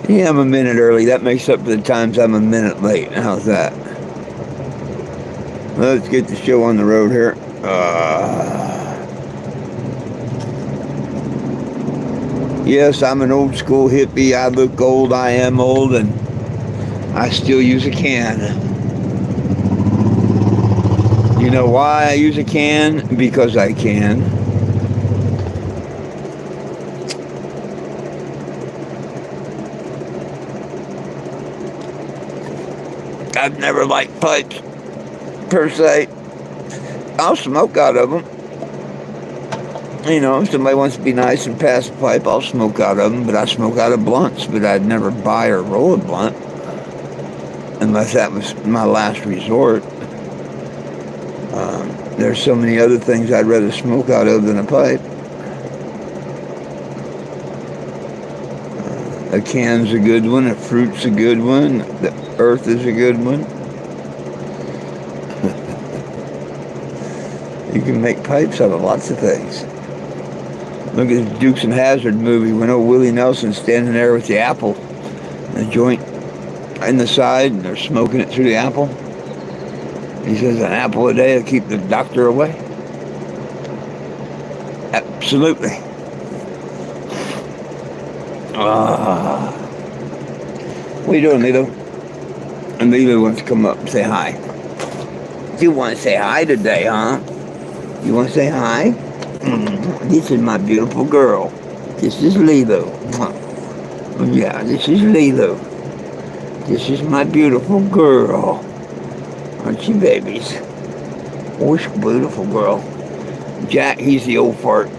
Yeah, I'm a minute early. That makes up for the times I'm a minute late. How's that? Let's get the show on the road here. Yes, I'm an old school hippie. I look old. I am old, and I still use a can. You know why I use a can? Because I can. I've never liked pipes per se. I'll smoke out of them. You know, if somebody wants to be nice and pass a pipe, I'll smoke out of them. But I smoke out of blunts. But I'd never buy or roll a blunt unless that was my last resort. There's so many other things I'd rather smoke out of than a pipe. A can's a good one. A fruit's a good one. The earth is a good one. You can make pipes out of lots of things. Look at the Dukes and Hazzard movie when old Willie Nelson's standing there with the apple, and the joint in the side, and they're smoking it through the apple. He says an apple a day will keep the doctor away. Absolutely. What are you doing, Lilo? And Lilo wants to come up and say hi. You want to say hi today, huh? You want to say hi? This is my beautiful girl. This is Lilo. Yeah, this is Lilo. This is my beautiful girl. Aren't you, babies? Oh, she's a beautiful girl. Jack, he's the old fart.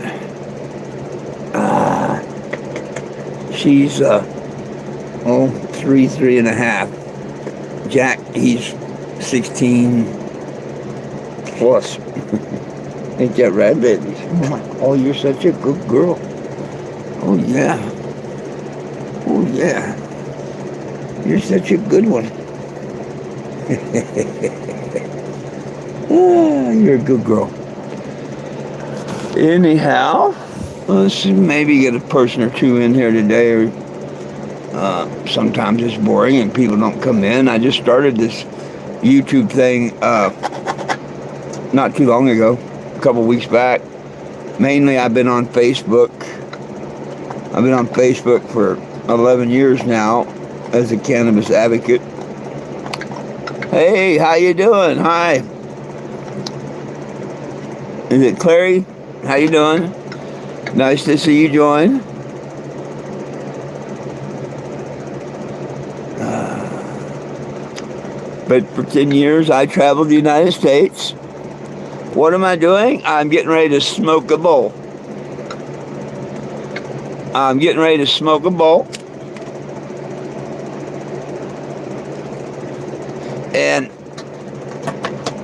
She's, 3.5. Jack, he's 16 plus. Ain't that right, babies? Oh, you're such a good girl. Oh, yeah. Oh, yeah. You're such a good one. You're a good girl. Anyhow, let's maybe get a person or two in here today. Or sometimes it's boring and people don't come in. I just started this YouTube thing not too long ago, a couple weeks back. Mainly, I've been on Facebook. I've been on Facebook for 11 years now as a cannabis advocate. Hey, how you doing? Hi. Is it Clary? How you doing? Nice to see you join. But for 10 years, I traveled the United States. What am I doing? I'm getting ready to smoke a bowl. I'm getting ready to smoke a bowl. And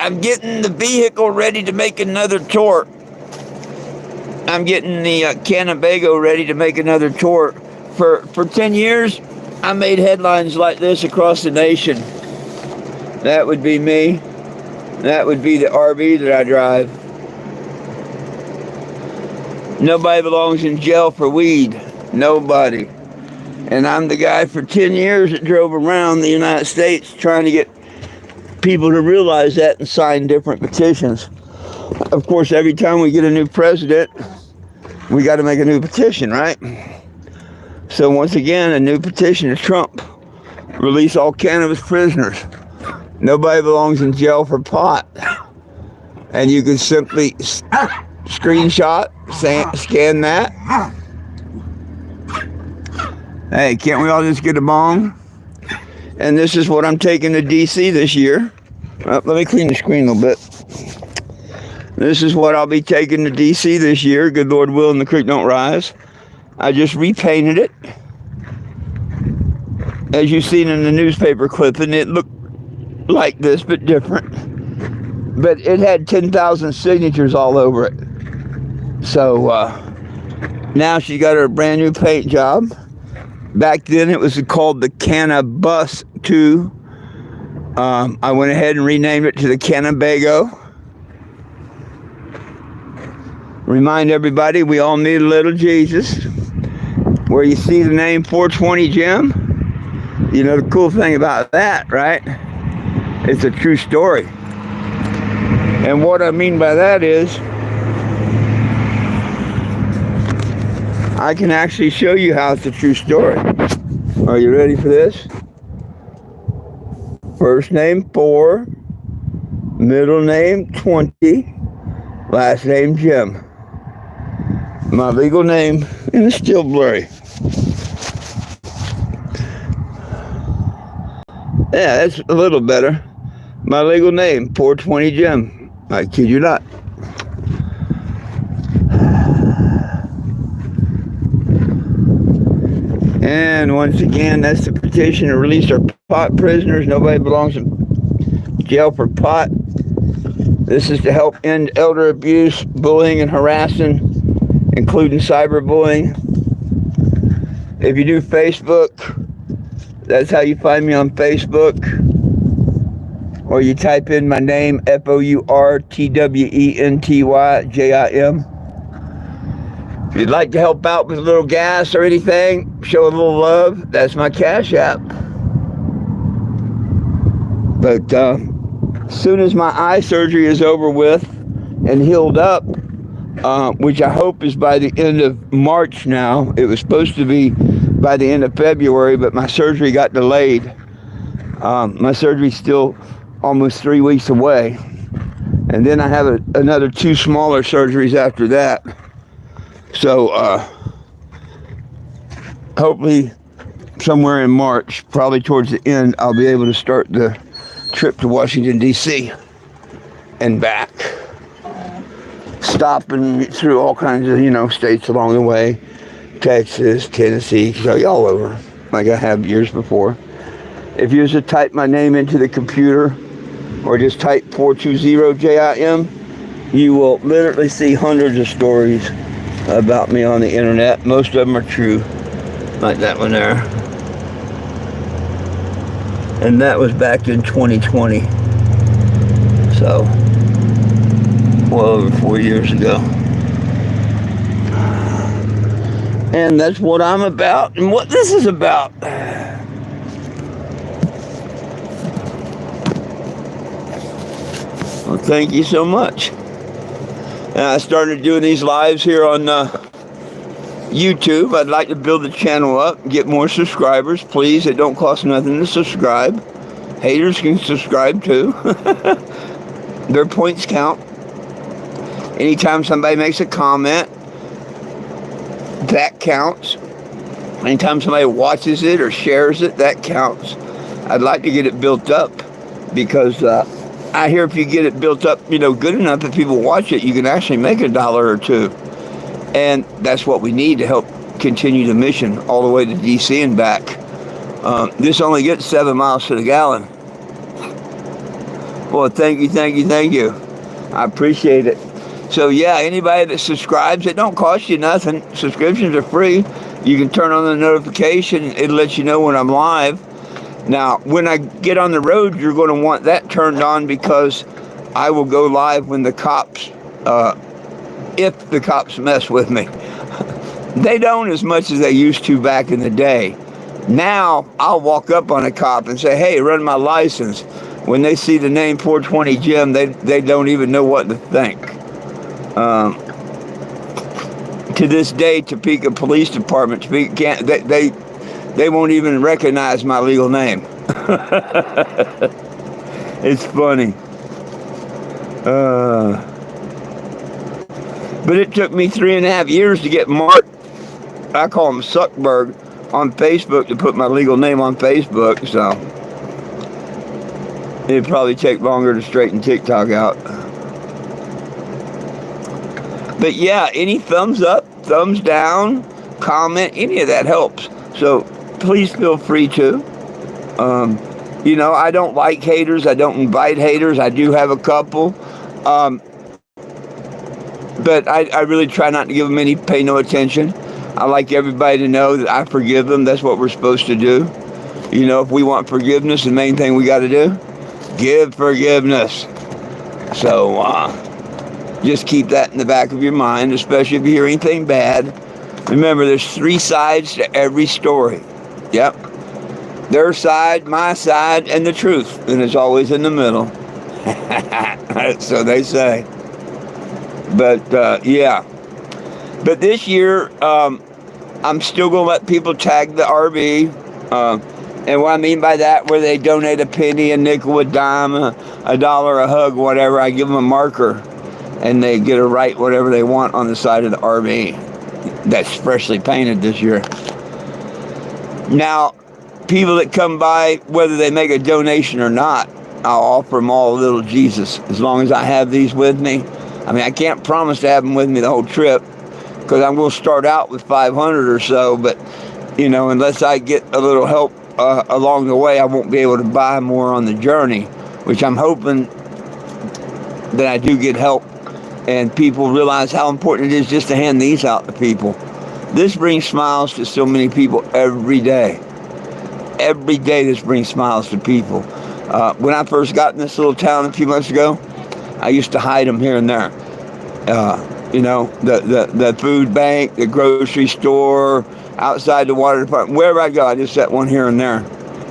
I'm getting the vehicle ready to make another tour. I'm getting the Cannebago ready to make another tour. For 10 years, I made headlines like this across the nation. That would be me. That would be the RV that I drive. Nobody belongs in jail for weed. Nobody. And I'm the guy for 10 years that drove around the United States trying to get people to realize that and sign different petitions. Of course, every time we get a new president, we got to make a new petition, right? So once again, a new petition to Trump. Release all cannabis prisoners. Nobody belongs in jail for pot. And you can simply screenshot, scan that. Hey, can't we all just get a bong? And this is what I'm taking to DC this year. Let me clean the screen a little bit. This is what I'll be taking to DC this year. Good Lord willing, the creek don't rise. I just repainted it. As you've seen in the newspaper clipping, it looked like this, but different. But it had 10,000 signatures all over it. So now she got her brand new paint job. Back then it was called the Cannabus 2. I went ahead and renamed it to the Cannebago. Remind everybody we all need a little Jesus. Where you see the name 420 Jim, You know the cool thing about that, right? It's a true story. And what I mean by that is, I can actually show you how it's a true story. Are you ready for this? First name 4, middle name 20, last name Jim. My legal name, and it's still blurry. Yeah, that's a little better. My legal name, 420 Jim. I kid you not. And once again, that's the petition to release our pot prisoners. Nobody belongs in jail for pot. This is to help end elder abuse, bullying, and harassing, including cyberbullying. If you do Facebook, that's how you find me on Facebook. Or you type in my name, FOURTWENTYJIM. If you'd like to help out with a little gas or anything, show a little love, that's my Cash App. But as soon as my eye surgery is over with and healed up, which I hope is by the end of March now. It was supposed to be by the end of February, but my surgery got delayed. My surgery's still almost 3 weeks away. And then I have another 2 smaller surgeries after that. So hopefully somewhere in March, probably towards the end, I'll be able to start the trip to Washington, D.C. and back. Stopping through all kinds of, states along the way. Texas, Tennessee, all over, like I have years before. If you just type my name into the computer, or just type 420JIM, you will literally see hundreds of stories about me on the internet. Most of them are true, like that one there. And that was back in 2020. So, well over 4 years ago. And that's what I'm about and what this is about. Well, thank you so much. And I started doing these lives here on YouTube. I'd like to build the channel up, get more subscribers. Please, it don't cost nothing to subscribe. Haters can subscribe too. Their points count. Anytime somebody makes a comment, that counts. Anytime somebody watches it or shares it, that counts. I'd like to get it built up because I hear if you get it built up, good enough that people watch it, you can actually make $1 or $2. And that's what we need to help continue the mission all the way to D.C. and back. This only gets 7 miles to the gallon. Well, thank you. I appreciate it. So yeah, anybody that subscribes, it don't cost you nothing. Subscriptions are free. You can turn on the notification. It'll let you know when I'm live. Now, when I get on the road, you're going to want that turned on because I will go live when the cops, if the cops mess with me. They don't as much as they used to back in the day. Now, I'll walk up on a cop and say, hey, run my license. When they see the name 420 Jim, they don't even know what to think. To this day, Topeka Police Department, they won't even recognize my legal name. It's funny. But it took me 3.5 years to get Mark, I call him Zuckerberg, on Facebook to put my legal name on Facebook, so it'd probably take longer to straighten TikTok out. But yeah, any thumbs up, thumbs down, comment, any of that helps. So please feel free to. I don't like haters. I don't invite haters. I do have a couple. But I really try not to give them pay no attention. I like everybody to know that I forgive them. That's what we're supposed to do. If we want forgiveness, the main thing we got to do, give forgiveness. So, just keep that in the back of your mind, especially if you hear anything bad. Remember, there's 3 sides to every story. Yep. Their side, my side, and the truth. And it's always in the middle. So they say. But, yeah. But this year, I'm still going to let people tag the RV. And what I mean by that, where they donate a penny, a nickel, a dime, a dollar, a hug, whatever, I give them a marker. And they get to write whatever they want on the side of the RV that's freshly painted this year. Now, people that come by, whether they make a donation or not, I'll offer them all a little Jesus, as long as I have these with me. I mean, I can't promise to have them with me the whole trip, because I'm going to start out with 500 or so, but, you know, unless I get a little help along the way, I won't be able to buy more on the journey, which I'm hoping that I do get help and people realize how important it is just to hand these out to people. This brings smiles to so many people every day. Every day this brings smiles to people. When I first got in this little town a few months ago, I used to hide them here and there. You know, the food bank, the grocery store, outside the water department, wherever I go, I just set one here and there.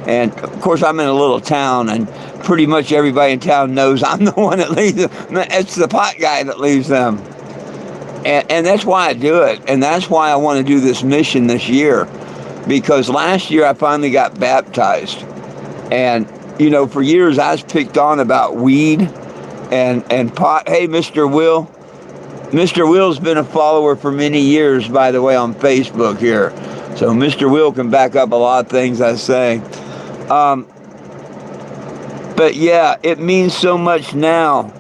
And of course, I'm in a little town, and pretty much everybody in town knows I'm the one that leaves them. It's the pot guy that leaves them. And that's why I do it. And that's why I want to do this mission this year. Because last year I finally got baptized. And, you know, for years I was picked on about weed and pot. Hey, Mr. Will. Mr. Will's been a follower for many years, by the way, on Facebook here. So Mr. Will can back up a lot of things I say. But yeah, it means so much now.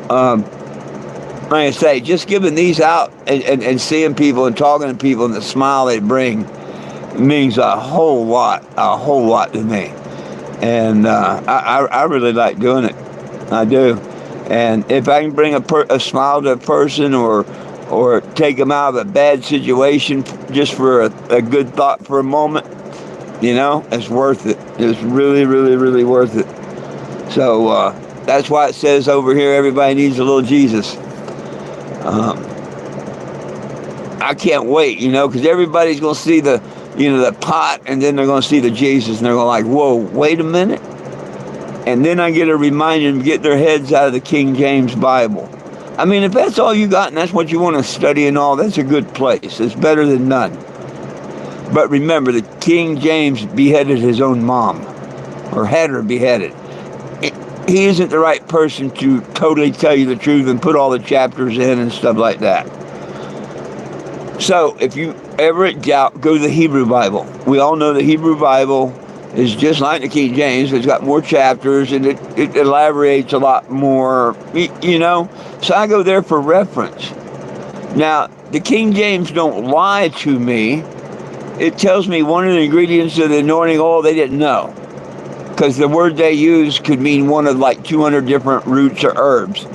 Like I say, just giving these out and seeing people and talking to people and the smile they bring means a whole lot to me. And I really like doing it. I do. And if I can bring a smile to a person or take them out of a bad situation just for a good thought for a moment, you know, it's worth it. It's really, really, really worth it. So that's why it says over here, everybody needs a little Jesus. I can't wait, you know, because everybody's going to see the pot, and then they're going to see the Jesus, and they're going like, whoa, wait a minute. And then I get to remind them to get their heads out of the King James Bible. I mean, if that's all you got and that's what you want to study and all, that's a good place. It's better than none. But remember, the King James beheaded his own mom, or had her beheaded. He isn't the right person to totally tell you the truth and put all the chapters in and stuff like that. So, if you ever in doubt, go to the Hebrew Bible. We all know the Hebrew Bible is just like the King James. It's got more chapters and it elaborates a lot more, you know. So I go there for reference. Now, the King James don't lie to me. It tells me one of the ingredients of the anointing oil they didn't know. Because the word they used could mean one of like 200 different roots or herbs.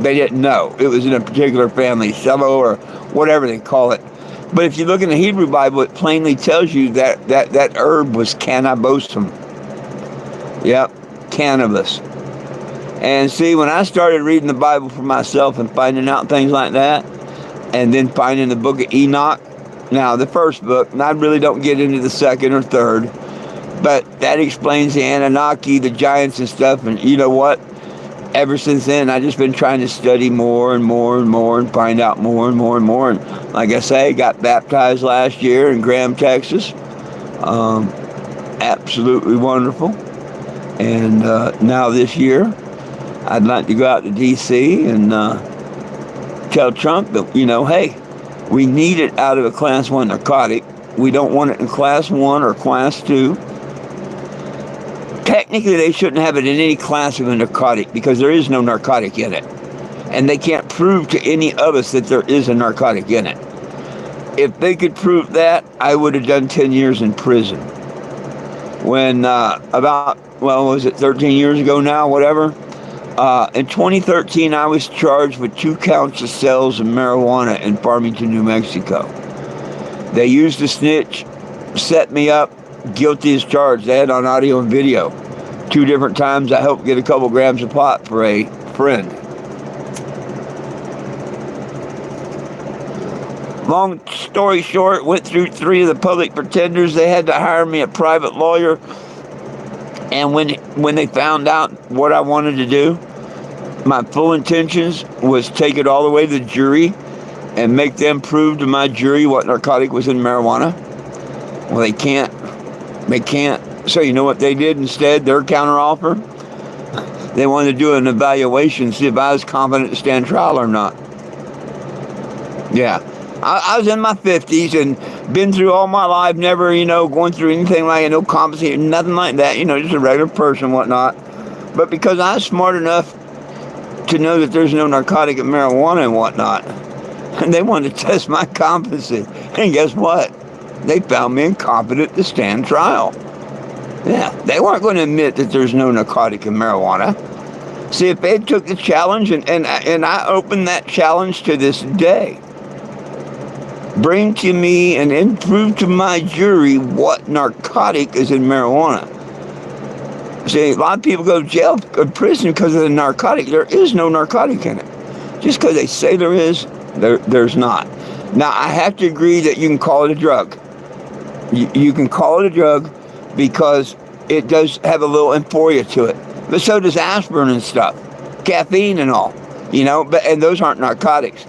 They didn't know. It was in a particular family, cello or whatever they call it. But if you look in the Hebrew Bible, it plainly tells you that herb was cannabosum. Yep, cannabis. And see, when I started reading the Bible for myself and finding out things like that, and then finding the book of Enoch, now the first book, and I really don't get into the second or third, but that explains the Anunnaki, the giants and stuff, and you know what? Ever since then, I've just been trying to study more and more and more and find out more and more and more. And like I say, got baptized last year in Graham, Texas. Absolutely wonderful. And now this year, I'd like to go out to D.C. and tell Trump that, you know, hey, we need it out of a Class 1 narcotic. We don't want it in Class 1 or Class 2. Technically, they shouldn't have it in any class of a narcotic because there is no narcotic in it. And they can't prove to any of us that there is a narcotic in it. If they could prove that, I would have done 10 years in prison. When about 13 years ago now, whatever, in 2013, I was charged with 2 counts of sales of marijuana in Farmington, New Mexico. They used a snitch, set me up, guilty as charged. They had on audio and video. 2 different times I helped get a couple grams of pot for a friend. Long story short, went through 3 of the public pretenders. They had to hire me a private lawyer. And when they found out what I wanted to do, my full intentions was take it all the way to the jury and make them prove to my jury what narcotic was in marijuana. Well, they can't. They can't. So you know what they did instead? Their counteroffer? They wanted to do an evaluation, see if I was competent to stand trial or not. Yeah. I was in my 50s and been through all my life, never, going through anything like no competency, nothing like that, just a regular person, whatnot. But because I was smart enough to know that there's no narcotic in marijuana and whatnot, and they wanted to test my competency. And guess what? They found me incompetent to stand trial. Yeah, they weren't going to admit that there's no narcotic in marijuana. See, if they took the challenge, and I open that challenge to this day, bring to me and prove to my jury what narcotic is in marijuana. See, a lot of people go to jail or prison because of the narcotic. There is no narcotic in it. Just because they say there is, there's not. Now, I have to agree that you can call it a drug. You can call it a drug because it does have a little euphoria to it. But so does aspirin and stuff, caffeine and all, and those aren't narcotics.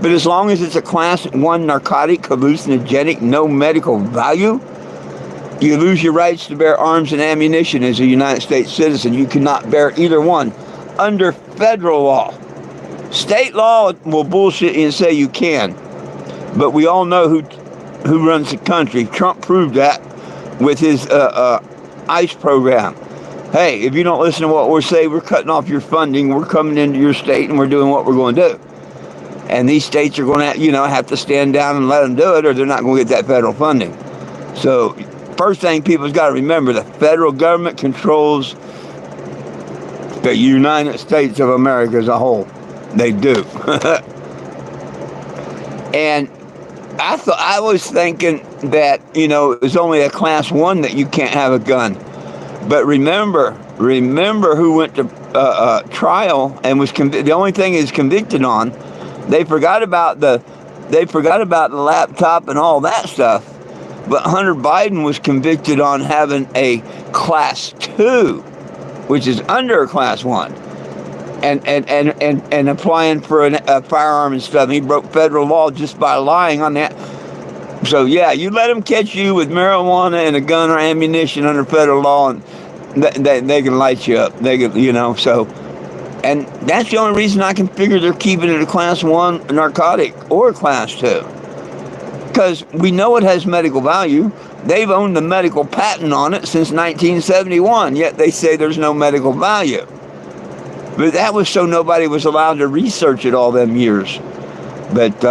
But as long as it's a class 1 narcotic, hallucinogenic, no medical value, you lose your rights to bear arms and ammunition as a United States citizen. You cannot bear either one under federal law. State law will bullshit you and say you can. But we all know who runs the country. Trump proved that with his ICE program. Hey, if you don't listen to what we're saying, we're cutting off your funding. We're coming into your state and we're doing what we're going to do. And these states are going to, have to stand down and let them do it, or they're not going to get that federal funding. So, first thing people's got to remember, the federal government controls the United States of America as a whole. They do. And I was thinking that, it was only a class 1 that you can't have a gun. But remember who went to trial and was the only thing is convicted on. They forgot about the laptop and all that stuff. But Hunter Biden was convicted on having a class 2, which is under a class 1, and applying for a firearm and stuff. He broke federal law just by lying on that. So yeah, you let them catch you with marijuana and a gun or ammunition under federal law, and they can light you up. They can, so. And that's the only reason I can figure they're keeping it a class 1 narcotic or a class 2. Because we know it has medical value. They've owned the medical patent on it since 1971, yet they say there's no medical value. But that was so nobody was allowed to research it all them years. But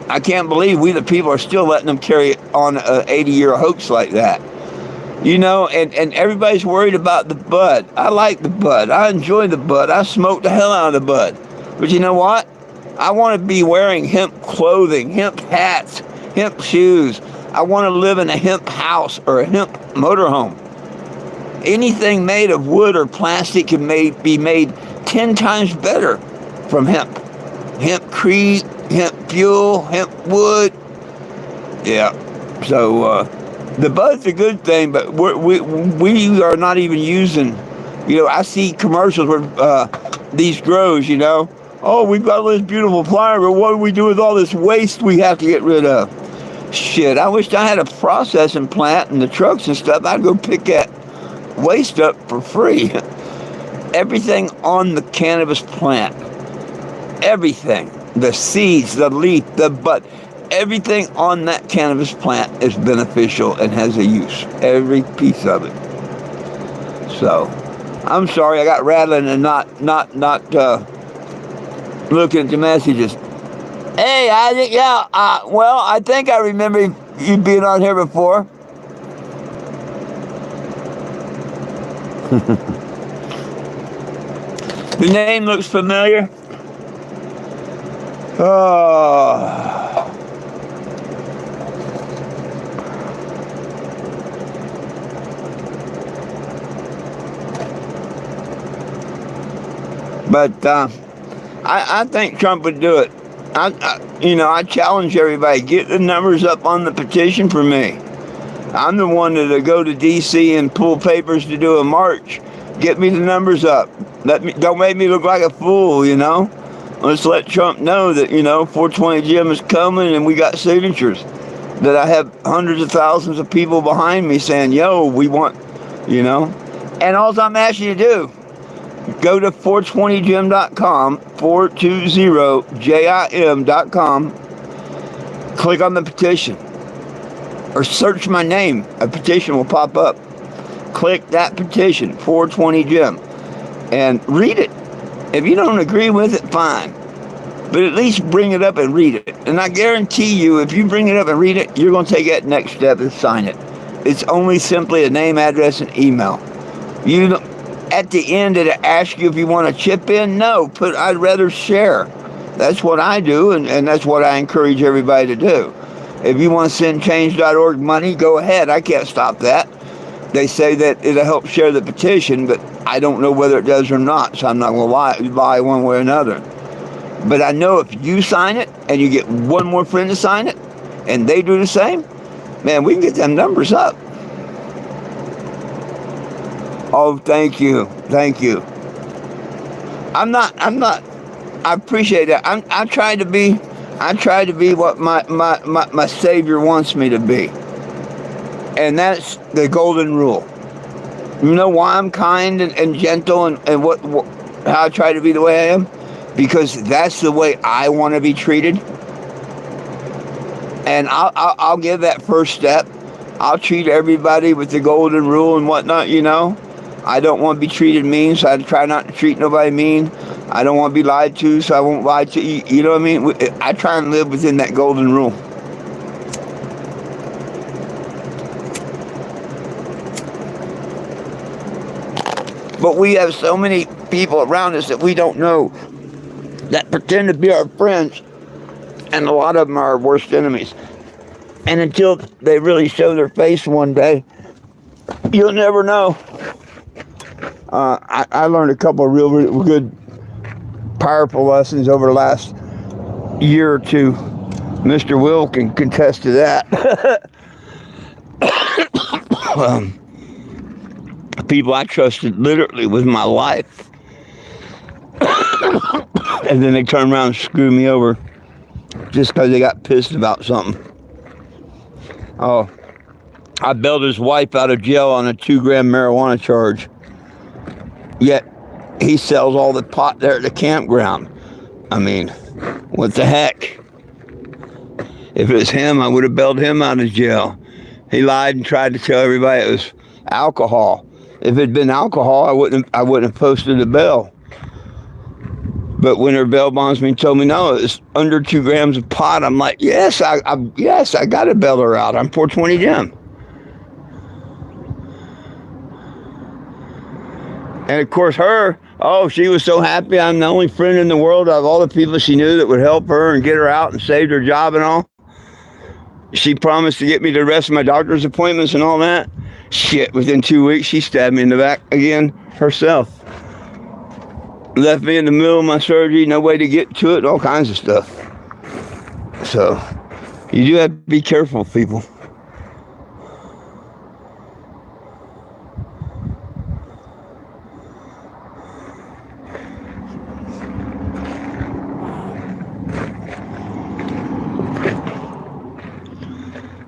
I can't believe we the people are still letting them carry on an 80-year hoax like that. And everybody's worried about the bud. I like the bud. I enjoy the bud. I smoke the hell out of the bud. But you know what? I want to be wearing hemp clothing, hemp hats, hemp shoes. I want to live in a hemp house or a hemp motorhome. Anything made of wood or plastic can be made 10 times better from hemp. Hempcrete, hemp fuel, hemp wood. Yeah. So, the bud's a good thing, but we are not even using, I see commercials where these grows, oh, we've got all this beautiful flower, but what do we do with all this waste we have to get rid of? Shit, I wish I had a processing plant and the trucks and stuff. I'd go pick that waste up for free. Everything on the cannabis plant, everything, the seeds, the leaf, the bud, everything on that cannabis plant is beneficial and has a use. Every piece of it. So, I'm sorry I got rattling and not looking at the messages. Hey, Isaac, yeah, well, I think I remember you being on here before. The name looks familiar. Oh. But I think Trump would do it. I challenge everybody, get the numbers up on the petition for me. I'm the one that'll go to D.C. and pull papers to do a march. Get me the numbers up. Don't make me look like a fool, you know. Let's let Trump know that, 420 Jim is coming and we got signatures. That I have hundreds of thousands of people behind me saying, yo, we want, And all I'm asking you to do, go to 420jim.com, 420jim.com, click on the petition, or search my name. A petition will pop up. Click that petition, 420Jim, and read it. If you don't agree with it, fine. But at least bring it up and read it. And I guarantee you, if you bring it up and read it, you're going to take that next step and sign it. It's only simply a name, address, and email. At the end, did it ask you if you want to chip in? No, I'd rather share. That's what I do, and that's what I encourage everybody to do. If you want to send change.org money, go ahead. I can't stop that. They say that it'll help share the petition, but I don't know whether it does or not, so I'm not going to lie one way or another. But I know if you sign it, and you get one more friend to sign it, and they do the same, man, we can get them numbers up. Oh, thank you. Thank you. I appreciate that. I try to be what my Savior wants me to be. And that's the golden rule. You know why I'm kind and gentle and how I try to be the way I am? Because that's the way I want to be treated. And I'll give that first step. I'll treat everybody with the golden rule and whatnot, I don't want to be treated mean, so I try not to treat nobody mean. I don't want to be lied to, so I won't lie to you. You know what I mean? I try and live within that golden rule. But we have so many people around us that we don't know that pretend to be our friends, and a lot of them are our worst enemies. And until they really show their face one day, you'll never know. I learned a couple of real good, powerful lessons over the last year or two. Mr. Will can contest to that. People I trusted literally with my life. And then they turn around and screw me over just because they got pissed about something. Oh, I bailed his wife out of jail on a 2-gram marijuana charge. Yet, he sells all the pot there at the campground. I mean, what the heck? If it was him, I would have bailed him out of jail. He lied and tried to tell everybody it was alcohol. If it had been alcohol, I wouldn't have posted a bail. But when her bail bondsman told me, no, it's under 2 grams of pot, I'm like, yes, I got to bail her out. I'm 420 Jim. And of course she was so happy. I'm the only friend in the world of all the people she knew that would help her and get her out and saved her job and all. She promised to get me the rest of my doctor's appointments and all that. Shit, within 2 weeks, she stabbed me in the back again herself. Left me in the middle of my surgery, no way to get to it, all kinds of stuff. So, you do have to be careful, people.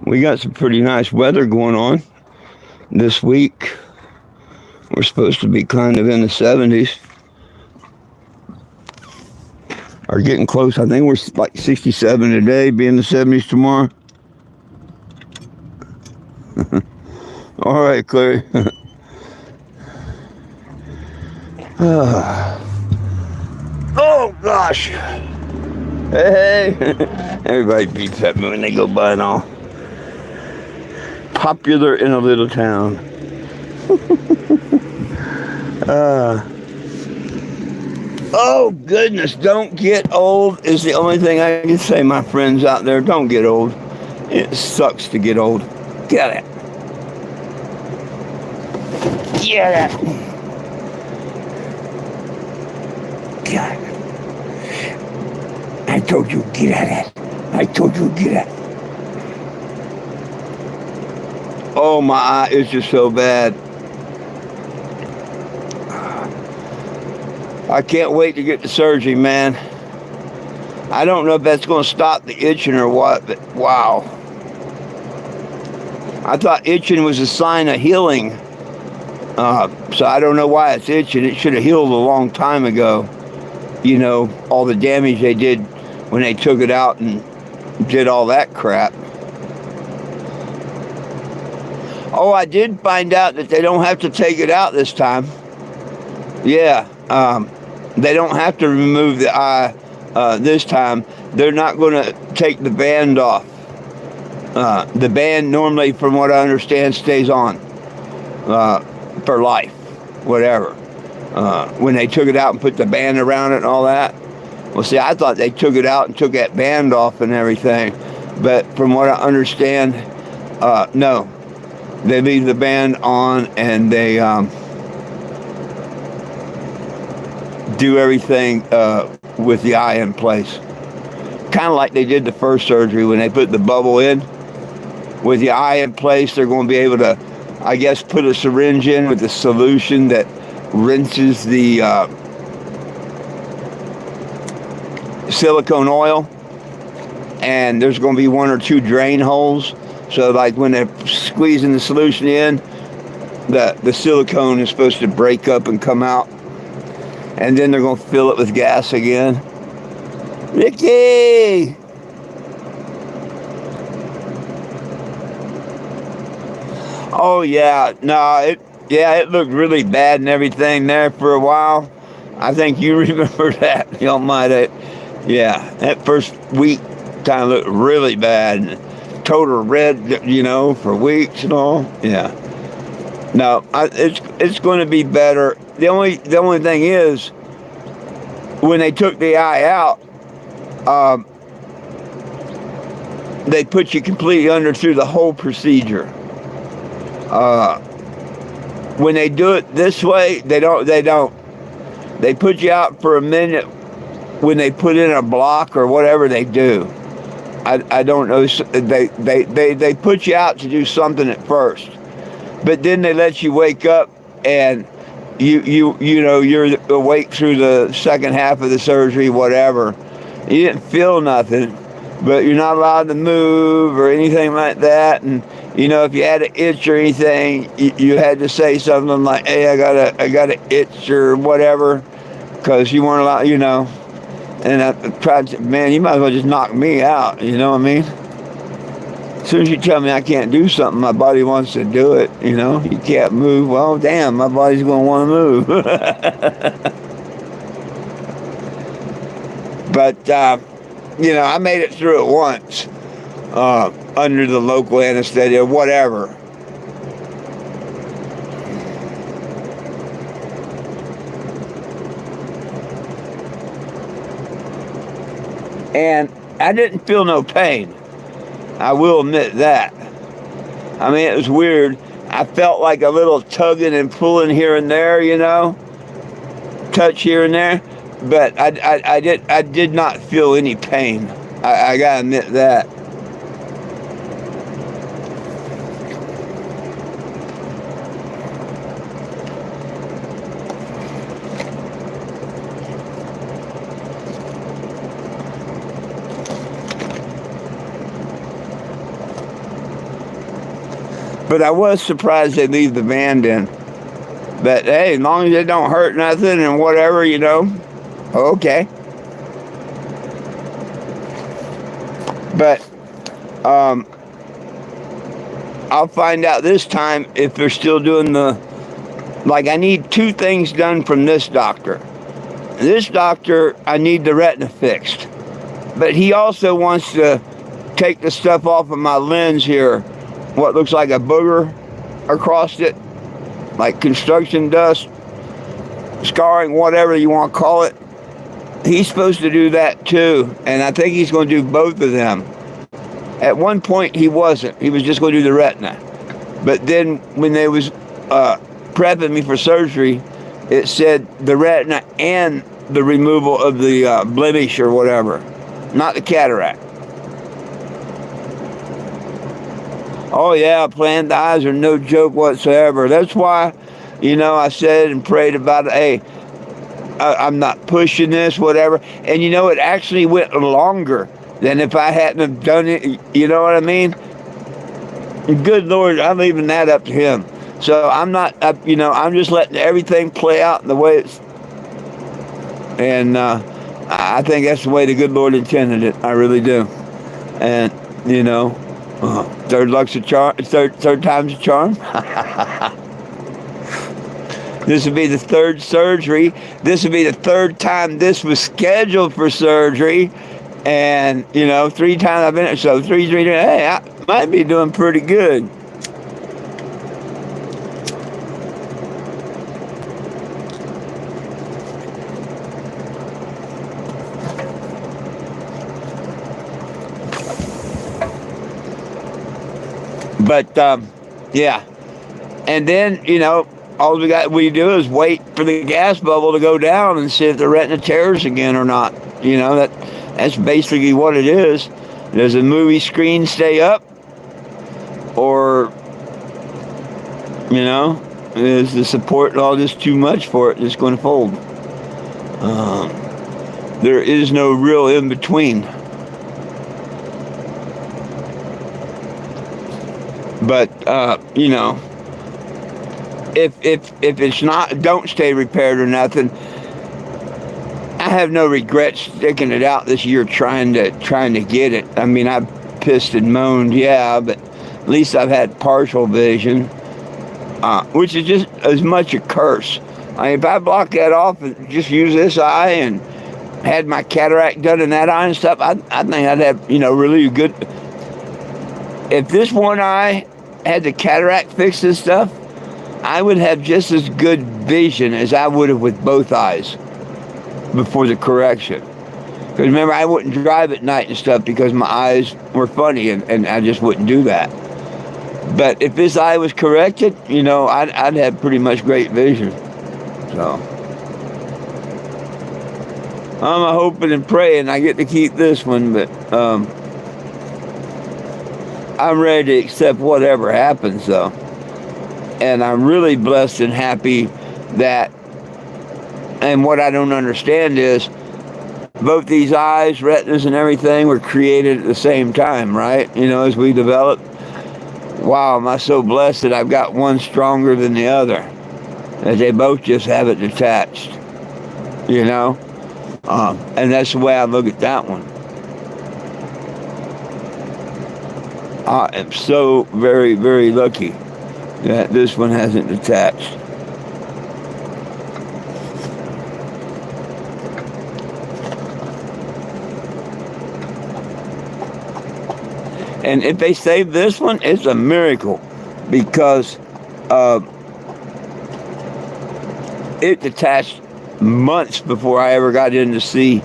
We got some pretty nice weather going on this week. We're supposed to be kind of in the 70s. Or getting close. I think we're like 67 today, be in the 70s tomorrow. All right, Clary. Oh, gosh. Hey. Everybody beats that when they go by and all. Popular in a little town. Oh, goodness, don't get old is the only thing I can say, my friends out there. Don't get old. It sucks to get old. Get it. Get it. Get it. I told you, get at it. I told you, get at it. Oh, my eye is just so bad. I can't wait to get to surgery, man. I don't know if that's going to stop the itching or what, but wow. I thought itching was a sign of healing. So I don't know why it's itching. It should have healed a long time ago. You know, all the damage they did when they took it out and did all that crap. Oh, I did find out that they don't have to take it out this time. Yeah, they don't have to remove the eye this time. They're not going to take the band off. The band normally, from what I understand, stays on for life, whatever. When they took it out and put the band around it and all that. Well, see, I thought they took it out and took that band off and everything. But from what I understand, no. They leave the band on and they do everything with the eye in place. Kind of like they did the first surgery when they put the bubble in. With the eye in place, they're going to be able to, I guess, put a syringe in with a solution that rinses the silicone oil. And there's going to be 1 or 2 drain holes. So like when they're squeezing the solution in, the silicone is supposed to break up and come out. And then they're going to fill it with gas again. Ricky! Oh, yeah. No, it looked really bad and everything there for a while. I think you remember that, y'all might have. Yeah, that first week kind of looked really bad. Total red, you know, for weeks and all. Yeah. No, it's going to be better. The only thing is, when they took the eye out, they put you completely under through the whole procedure. When they do it this way, they don't. They put you out for a minute when they put in a block or whatever they do. I don't know. They put you out to do something at first, but then they let you wake up and you know you're awake through the second half of the surgery, whatever. You didn't feel nothing, but you're not allowed to move or anything like that. And you know, if you had an itch or anything, you had to say something like, "Hey, I got an itch" or whatever, because you weren't allowed, you know. And I tried to, man, you might as well just knock me out, you know what I mean? As soon as you tell me I can't do something, my body wants to do it, you know? You can't move. Well, damn, my body's going to want to move. But, you know, I made it through it once under the local anesthesia, whatever. And I didn't feel no pain. I will admit that. I mean, it was weird. I felt like a little tugging and pulling here and there, you know, touch here and there. But I did not feel any pain. I gotta admit that. But I was surprised they leave the band in. But hey, as long as it don't hurt nothing and whatever, you know, okay. But I'll find out this time if they're still doing like I need 2 things done from this doctor. This doctor, I need the retina fixed. But he also wants to take the stuff off of my lens here. What looks like a booger across it, like construction dust, scarring, whatever you want to call it. He's supposed to do that too, and I think he's going to do both of them. At one point he wasn't. He was just going to do the retina. But then when they was prepping me for surgery, it said the retina and the removal of the blemish or whatever, not the cataract. Oh yeah, planned eyes are no joke whatsoever. That's why, I said and prayed about it. Hey, I'm not pushing this, whatever. And it actually went longer than if I hadn't have done it. You know what I mean? Good Lord, I'm leaving that up to Him. So I'm not, I'm just letting everything play out in the way it's. And I think that's the way the good Lord intended it. I really do. And third luck's a charm. Third time's a charm. This would be the third surgery. This would be the third time this was scheduled for surgery. And, 3 times I've been, so three, hey, I might be doing pretty good. But, yeah. And then, all we do is wait for the gas bubble to go down and see if the retina tears again or not. That's basically what it is. Does the movie screen stay up? Or, is the support all just too much for it? It's going to fold. There is no real in between. But, if it's not, don't stay repaired or nothing, I have no regrets sticking it out this year trying to get it. I mean, I've pissed and moaned, yeah, but at least I've had partial vision, which is just as much a curse. If I block that off and just use this eye and had my cataract done in that eye and stuff, I think I'd have, really good. If this one eye had the cataract fixed and stuff, I would have just as good vision as I would have with both eyes before the correction. Because remember, I wouldn't drive at night and stuff because my eyes were funny, and I just wouldn't do that. But if this eye was corrected, I'd have pretty much great vision. So I'm hoping and praying I get to keep this one, but I'm ready to accept whatever happens, though. And I'm really blessed and happy that, and what I don't understand is, both these eyes, retinas, and everything were created at the same time, right? As we develop. Wow, am I so blessed that I've got one stronger than the other. That they both just have it detached. And that's the way I look at that one. I am so very, very lucky that this one hasn't detached. And if they save this one, it's a miracle, because it detached months before I ever got in to see,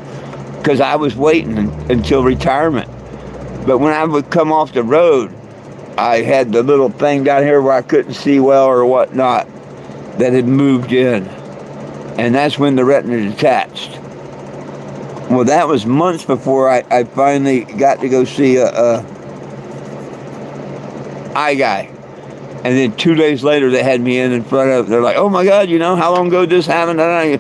because I was waiting until retirement. But when I would come off the road, I had the little thing down here where I couldn't see well or whatnot that had moved in. And that's when the retina detached. Well, that was months before I finally got to go see a eye guy. And then 2 days later, they had me in front of, they're like, oh my God, how long ago did this happen? A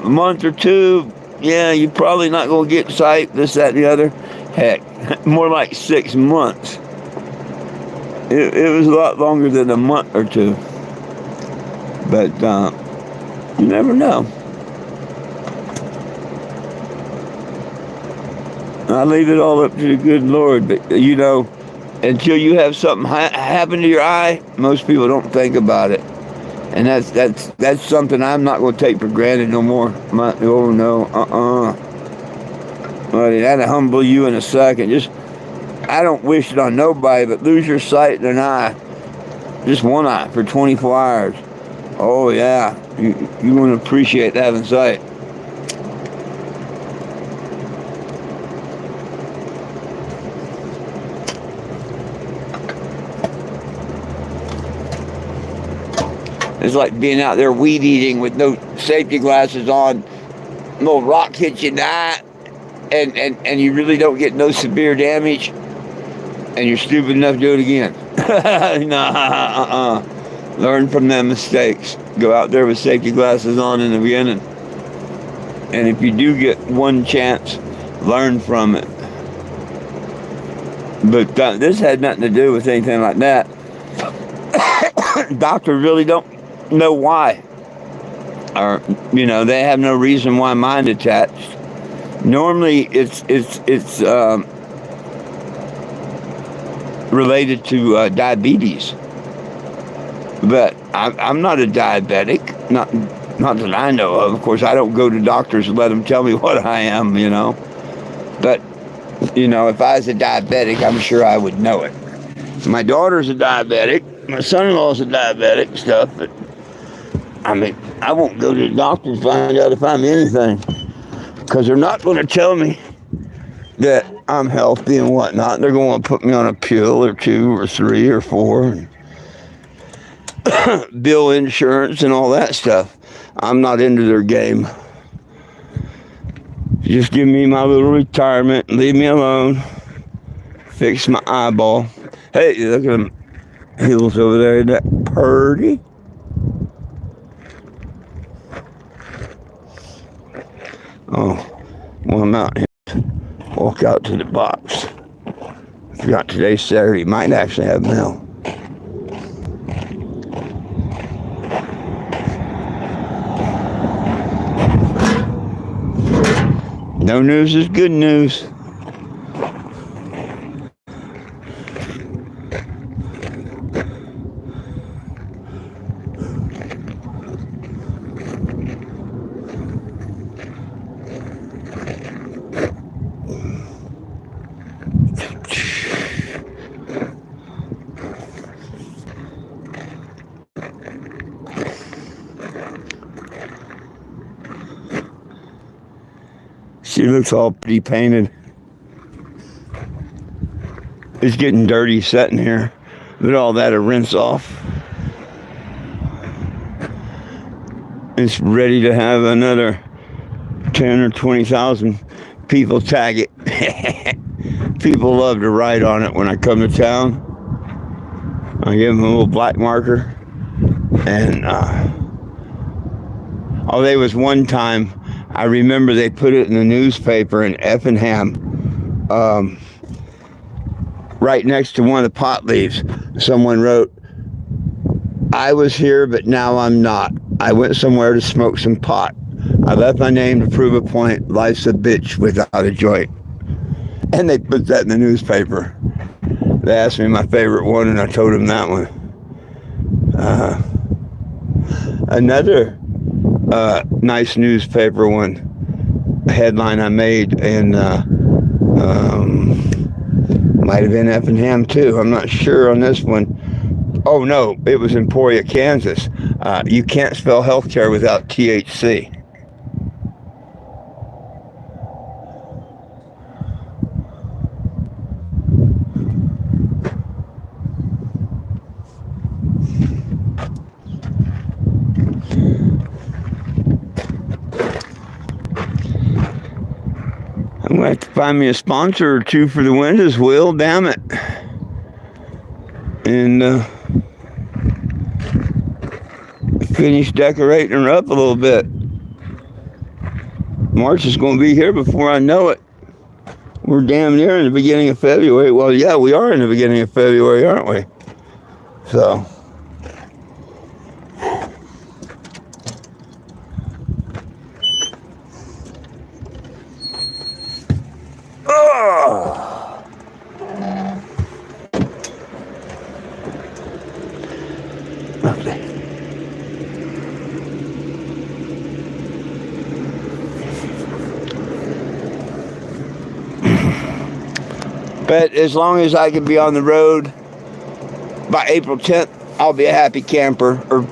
month or two. Yeah, you're probably not going to get sight, this, that, and the other. Heck, more like 6 months. It was a lot longer than a month or two. But you never know. I leave it all up to the good Lord. But, until you have something happen to your eye, most people don't think about it. And that's something I'm not going to take for granted no more. Oh, no, Well, that'll humble you in a second. I don't wish it on nobody, but lose your sight in an eye. Just one eye for 24 hours. Oh, yeah. You want to appreciate having sight. It's like being out there weed eating with no safety glasses on. No rock hits you in the eye, and you really don't get no severe damage. and you're stupid enough to do it again. Nah, Learn from them mistakes. Go out there with safety glasses on in the beginning. And if you do get one chance, learn from it. But this had nothing to do with anything like that. Doctors really don't know why. Or, they have no reason why mine detached. Normally, it's related to diabetes. But I'm not a diabetic. Not that I know of. Of course, I don't go to doctors and let them tell me what I am, But, if I was a diabetic, I'm sure I would know it. My daughter's a diabetic. My son-in-law's a diabetic, stuff. But, I won't go to the doctor and find out if I'm anything. Because they're not going to tell me that I'm healthy and whatnot. They're going to put me on a pill or 2 or 3 or 4. And bill insurance and all that stuff. I'm not into their game. Just give me my little retirement and leave me alone. Fix my eyeball. Hey, look at them hills over there. Isn't that purty? Oh, well, I'm out here. Walk out to the box. I forgot today's Saturday. Might actually have mail. No news is good news. She looks all pretty painted. It's getting dirty sitting here. But all that to rinse off. It's ready to have another 10 or 20,000 people tag it. People love to write on it when I come to town. I give them a little black marker. And there was one time, I remember they put it in the newspaper in Effingham, right next to one of the pot leaves. Someone wrote, "I was here, but now I'm not. I went somewhere to smoke some pot. I left my name to prove a point. Life's a bitch without a joint." And they put that in the newspaper. They asked me my favorite one, and I told them that one. Another nice newspaper one, a headline I made, and might have been Effingham too. I'm not sure on this one. Oh no, it was Emporia, Kansas. You can't spell healthcare without THC. I'm going to have to find me a sponsor or two for the windows, Will. Damn it. And finish decorating her up a little bit. March is going to be here before I know it. We're damn near in the beginning of February. Well, yeah, we are in the beginning of February, aren't we? So... Lovely. But as long as I can be on the road by April 10th, I'll be a happy camper. Or,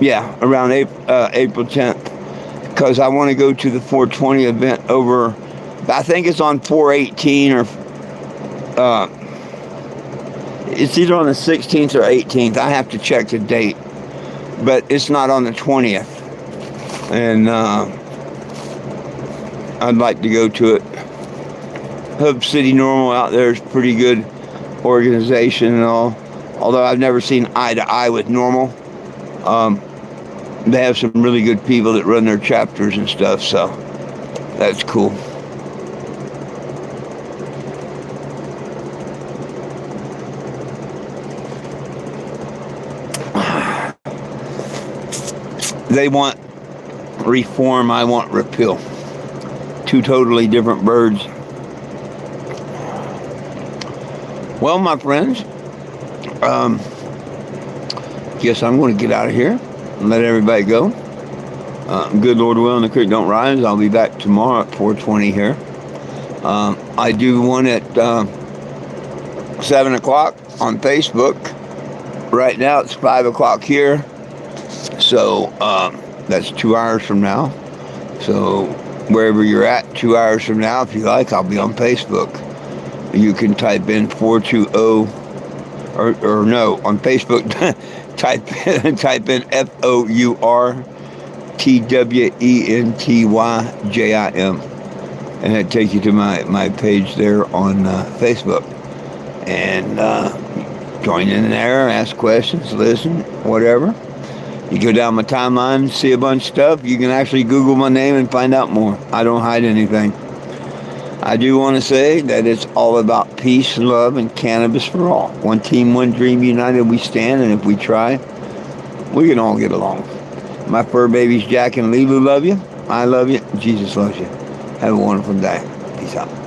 yeah, around April 10th. Because I want to go to the 420 event over, I think it's on 418 or... it's either on the 16th or 18th. I have to check the date. But it's not on the 20th. And I'd like to go to it. Hub City Normal out there is pretty good organization and all. Although I've never seen eye to eye with Normal. They have some really good people that run their chapters and stuff, so that's cool. They want reform, I want repeal. Two totally different birds. Well, my friends, guess I'm going to get out of here and let everybody go. Good Lord willing, the creek don't rise. I'll be back tomorrow at 4:20 here. I do one at 7 o'clock on Facebook. Right now it's 5 o'clock here. So that's 2 hours from now. So wherever you're at, 2 hours from now, if you like, I'll be on Facebook. You can type in 420, or no, on Facebook, type in FOURTWENTYJIM, and it'll take you to my page there on Facebook. And join in there, ask questions, listen, whatever. You go down my timeline, see a bunch of stuff. You can actually Google my name and find out more. I don't hide anything. I do want to say that it's all about peace, love, and cannabis for all. One team, one dream, united we stand, and if we try, we can all get along. My fur babies, Jack and Lulu, love you. I love you. Jesus loves you. Have a wonderful day. Peace out.